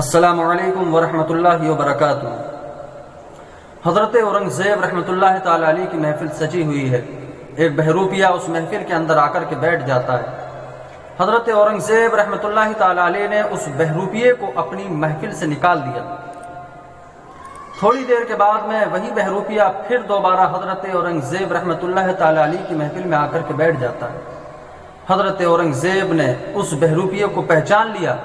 السلام علیکم ورحمۃ اللہ وبرکاتہ۔ حضرت اورنگزیب رحمۃ اللہ تعالی علیہ کی محفل سجی ہوئی ہے۔ ایک بہروپیہ اس محفل کے اندر آ کر کے بیٹھ جاتا ہے۔ حضرت اورنگزیب رحمۃ اللہ تعالی علیہ نے اس بہروپیے کو اپنی محفل سے نکال دیا۔ تھوڑی دیر کے بعد میں وہی بہروپیہ پھر دوبارہ حضرت اورنگزیب رحمۃ اللہ تعالی علیہ کی محفل میں آ کر کے بیٹھ جاتا ہے۔ حضرت اورنگزیب نے اس بہروپیے کو پہچان لیا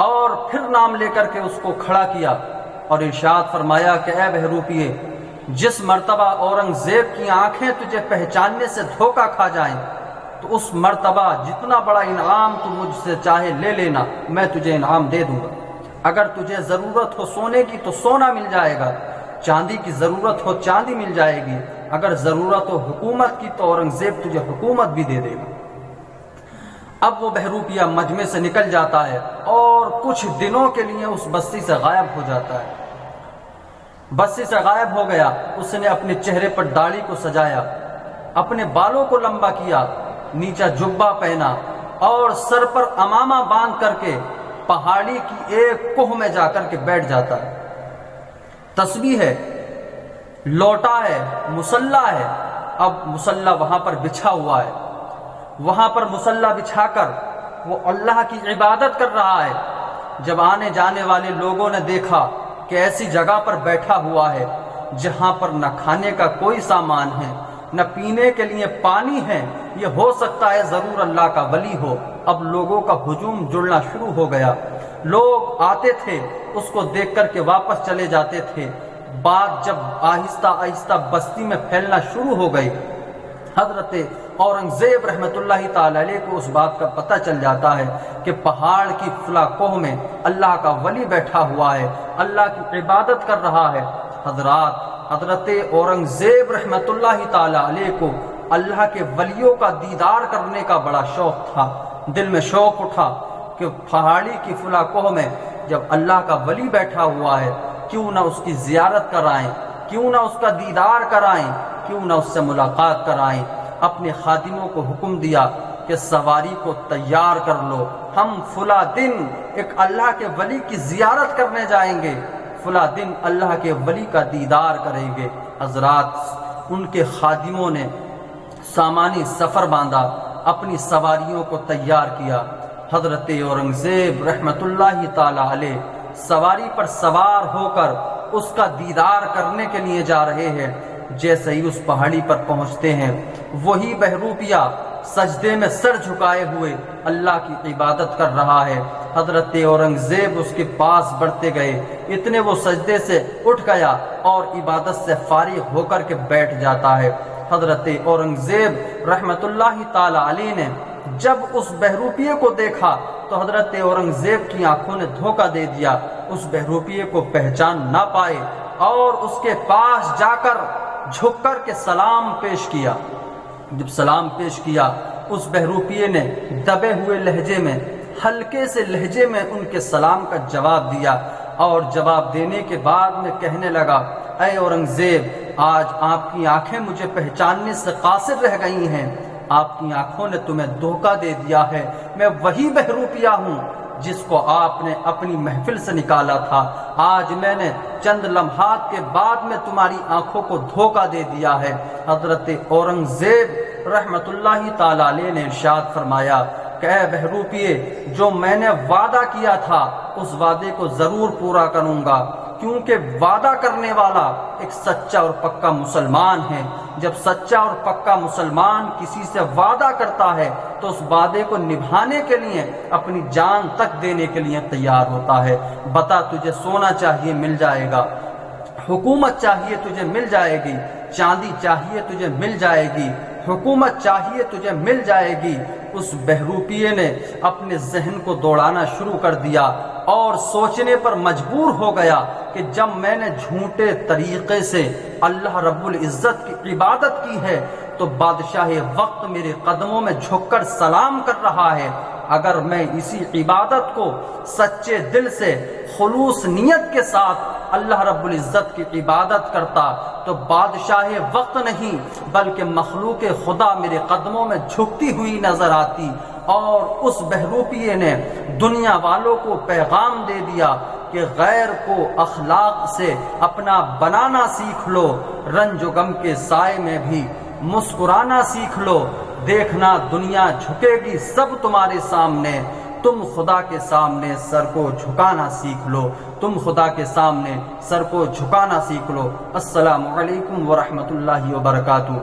اور پھر نام لے کر کے اس کو کھڑا کیا اور ارشاد فرمایا کہ اے بہروپیے، جس مرتبہ اورنگزیب کی آنکھیں تجھے پہچاننے سے دھوکہ کھا جائیں تو اس مرتبہ جتنا بڑا انعام تو مجھ سے چاہے لے لینا، میں تجھے انعام دے دوں گا۔ اگر تجھے ضرورت ہو سونے کی تو سونا مل جائے گا، چاندی کی ضرورت ہو چاندی مل جائے گی، اگر ضرورت ہو حکومت کی تو اورنگزیب تجھے حکومت بھی دے دے گا۔ اب وہ بہروپیہ مجمع سے نکل جاتا ہے اور کچھ دنوں کے لیے اس بستی سے غائب ہو جاتا ہے۔ بستی سے غائب ہو گیا۔ اس نے اپنے چہرے پر داڑھی کو سجایا، اپنے بالوں کو لمبا کیا، نیچا جبہ پہنا اور سر پر امامہ باندھ کر کے پہاڑی کی ایک کوہ میں جا کر کے بیٹھ جاتا ہے۔ تسبیح ہے، لوٹا ہے، مصلی ہے۔ اب مصلی وہاں پر بچھا ہوا ہے، وہاں پر مصلی بچھا کر وہ اللہ کی عبادت کر رہا ہے۔ جب آنے جانے والے لوگوں نے دیکھا کہ ایسی جگہ پر بیٹھا ہوا ہے جہاں پر نہ کھانے کا کوئی سامان ہے، نہ پینے کے لیے پانی ہے، یہ ہو سکتا ہے ضرور اللہ کا ولی ہو۔ اب لوگوں کا ہجوم جڑنا شروع ہو گیا۔ لوگ آتے تھے، اس کو دیکھ کر کے واپس چلے جاتے تھے۔ بات جب آہستہ آہستہ بستی میں پھیلنا شروع ہو گئی، حضرت اورنگزیب رحمۃ اللہ تعالی علیہ کو اس بات کا پتہ چل جاتا ہے کہ پہاڑ کی فلاں کوہ میں اللہ کا ولی بیٹھا ہوا ہے، اللہ کی عبادت کر رہا ہے۔ حضرت اورنگزیب رحمۃ اللہ تعالی علیہ کو اللہ کے ولیوں کا دیدار کرنے کا بڑا شوق تھا۔ دل میں شوق اٹھا کہ پہاڑی کی فلاں کوہ میں جب اللہ کا ولی بیٹھا ہوا ہے، کیوں نہ اس کی زیارت کرائیں، کیوں نہ اس کا دیدار کرائیں، کیوں نہ اس سے ملاقات کرائیں۔ اپنے خادموں کو حکم دیا کہ سواری کو تیار کر لو، ہم فلاں دن ایک اللہ کے ولی کی زیارت کرنے جائیں گے، فلاں دن اللہ کے ولی کا دیدار کریں گے۔ حضرات، ان کے خادموں نے سامانی سفر باندھا، اپنی سواریوں کو تیار کیا۔ حضرت اورنگزیب رحمۃ اللہ تعالی علیہ سواری پر سوار ہو کر اس کا دیدار کرنے کے لیے جا رہے ہیں۔ جیسے ہی اس پہاڑی پر پہنچتے ہیں، وہی بہروپیہ سجدے میں سر جھکائے ہوئے اللہ کی عبادت کر رہا ہے۔ حضرت اورنگزیب اس کے پاس بڑھتے گئے، اتنے وہ سجدے سے اٹھ گیا اور عبادت سے فارغ ہو کر کے بیٹھ جاتا ہے۔ حضرت اورنگزیب رحمۃ اللہ تعالی علیہ نے جب اس بہروپیے کو دیکھا تو حضرت اورنگزیب کی آنکھوں نے دھوکہ دے دیا، اس بہروپیے کو پہچان نہ پائے اور اس کے پاس جا کر جھک کر کے سلام پیش کیا۔ جب سلام پیش کیا، اس بہروپیے نے دبے ہوئے لہجے میں، ہلکے سے لہجے میں ان کے سلام کا جواب دیا اور جواب دینے کے بعد میں کہنے لگا، اے اورنگزیب، آج آپ کی آنکھیں مجھے پہچاننے سے قاصر رہ گئی ہیں، آپ کی آنکھوں نے تمہیں دھوکہ دے دیا ہے۔ میں وہی بہروپیہ ہوں جس کو آپ نے اپنی محفل سے نکالا تھا۔ آج میں نے چند لمحات کے بعد میں تمہاری آنکھوں کو دھوکہ دے دیا ہے۔ حضرت اورنگزیب رحمۃ اللہ تعالی علیہ نے ارشاد فرمایا کہ اے بہروپیے، جو میں نے وعدہ کیا تھا اس وعدے کو ضرور پورا کروں گا، کیونکہ وعدہ کرنے والا ایک سچا اور پکا مسلمان ہے۔ جب سچا اور پکا مسلمان کسی سے وعدہ کرتا ہے تو اس وعدے کو نبھانے کے لیے اپنی جان تک دینے کے لیے تیار ہوتا ہے۔ بتا، تجھے سونا چاہیے مل جائے گا، حکومت چاہیے تجھے مل جائے گی، چاندی چاہیے تجھے مل جائے گی، حکومت چاہیے تجھے مل جائے گی۔ اس بہروپیے نے اپنے ذہن کو دوڑانا شروع کر دیا اور سوچنے پر مجبور ہو گیا کہ جب میں نے جھوٹے طریقے سے اللہ رب العزت کی عبادت کی ہے تو بادشاہ وقت میرے قدموں میں جھک کر سلام کر رہا ہے۔ اگر میں اسی عبادت کو سچے دل سے خلوص نیت کے ساتھ اللہ رب العزت کی عبادت کرتا تو بادشاہ وقت نہیں بلکہ مخلوق خدا میرے قدموں میں جھکتی ہوئی نظر آتی، اور اس بہروپیے نے دنیا والوں کو پیغام دے دیا کہ غیر کو اخلاق سے اپنا بنانا سیکھ لو، رنج و غم کے سائے میں بھی مسکرانا سیکھ لو، دیکھنا دنیا جھکے گی سب تمہارے سامنے، تم خدا کے سامنے سر کو جھکانا سیکھ لو، تم خدا کے سامنے سر کو جھکانا سیکھ لو۔ السلام علیکم ورحمۃ اللہ وبرکاتہ۔